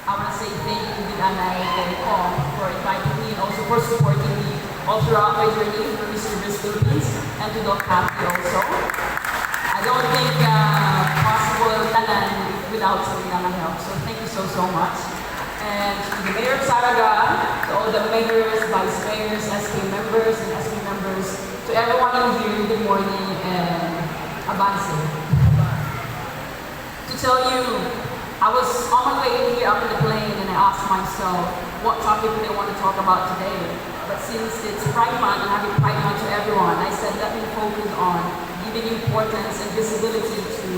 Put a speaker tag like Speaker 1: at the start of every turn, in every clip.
Speaker 1: I want to say thank you to Anay and Kong for inviting me and also for supporting me all throughout my journey through Miss Universe Philippines, and to Doc Happy also. I don't think possible tanan without something that help. So thank you so much. And to the Mayor of Saraga, to all the mayors, vice mayors, SK members, and SK members, to everyone in here, good morning and avance. To tell you, I was on my way in here up in the plane and I asked myself what topic do I want to talk about today. But since it's Pride Month and having Pride Month to everyone, I said let me focus on giving importance and visibility to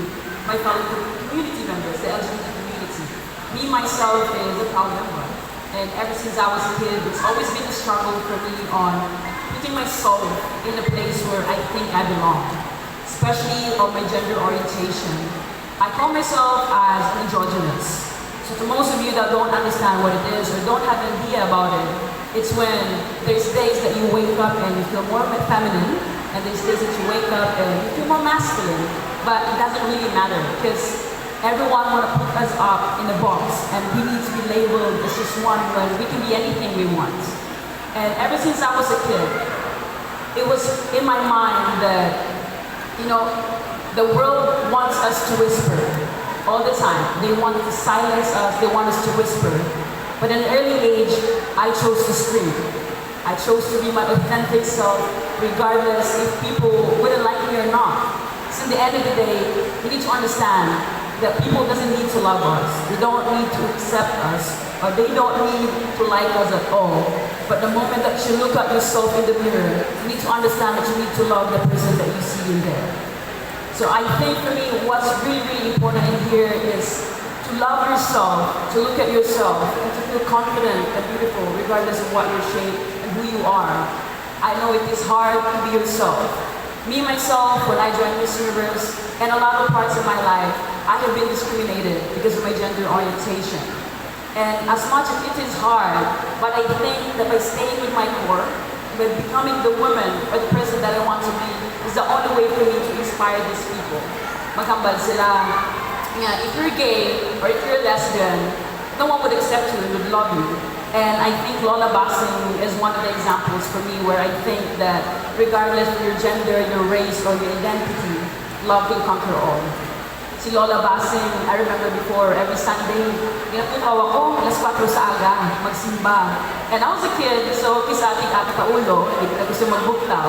Speaker 1: my fellow community members, the LGBT community. Me, myself, is a proud member. And ever since I was a kid, it's always been a struggle for me on putting myself in a place where I think I belong, especially on my gender orientation. I call myself as an androgynous. So to most of you that don't understand what it is or don't have an idea about it, it's when there's days that you wake up and you feel more feminine, and there's days that you wake up and you feel more masculine. But it doesn't really matter because everyone wants to put us up in a box and we need to be labeled as just one when we can be anything we want. And ever since I was a kid, it was in my mind that, the world wants us to whisper all the time. They want to silence us, they want us to whisper. But at an early age, I chose to scream. I chose to be my authentic self, regardless if people wouldn't like me or not. So at the end of the day, we need to understand that people doesn't need to love us. They don't need to accept us, or they don't need to like us at all. But the moment that you look at yourself in the mirror, you need to understand that you need to love the person that you see in there. So I think for me, what's really, really important in here is to love yourself, to look at yourself, and to feel confident and beautiful regardless of what your shape and who you are. I know it is hard to be yourself. Me, myself, when I joined Miss Universe, and a lot of parts of my life, I have been discriminated because of my gender orientation. And as much as it is hard, but I think that by staying with my core, by becoming the woman or the person that I want to be, is the only way for me to inspire these people. Magkambal sila. Yeah, if you're gay or if you're lesbian, no one would accept you and would love you. And I think Lola Basing is one of the examples for me where I think that regardless of your gender, your race, or your identity, love will conquer all. Si Lola Basing, I remember before, every Sunday, ginatukaw ako, alas 4 sa aga, magsimba. And I was a kid, so kisating ate kaulo, hindi na gusto magbuktaw.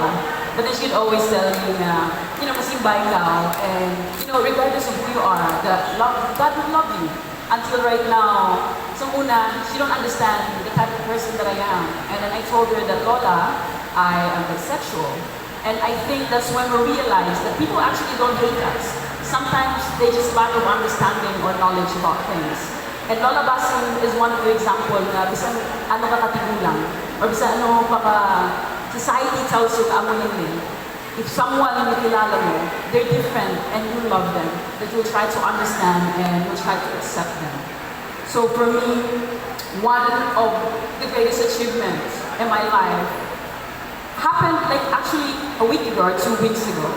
Speaker 1: But then she'd always tell me na, masimba ikaw, and, regardless of who you are, that God will love you. Until right now, so una, she don't understand the type of person that I am. And then I told her that, Lola, I am bisexual. And I think that's when we realize that people actually don't hate us. Sometimes they just lack of understanding or knowledge about things. And Lola Basing is one of the examples na bisan ano ka katigulang, or bisan ano society tells you ka amo yun. If someone nakilala mo, they're different and you love them, that you'll try to understand and you'll try to accept them. So for me, one of the greatest achievements in my life happened actually a week ago or 2 weeks ago.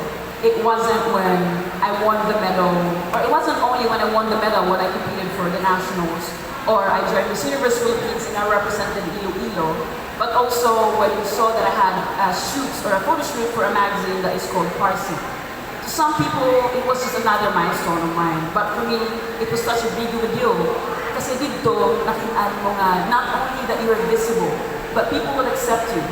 Speaker 1: It wasn't when I won the medal, or it wasn't only when I won the medal when I competed for the nationals, or I joined Miss Universe Philippines and I represented Iloilo, but also when you saw that I had a shoot or a photo shoot for a magazine that is called Parsing. To some people, it was just another milestone of mine, but for me, it was such a big deal. Kasi dito, nakita mo nga, not only that you are visible, but people will accept you.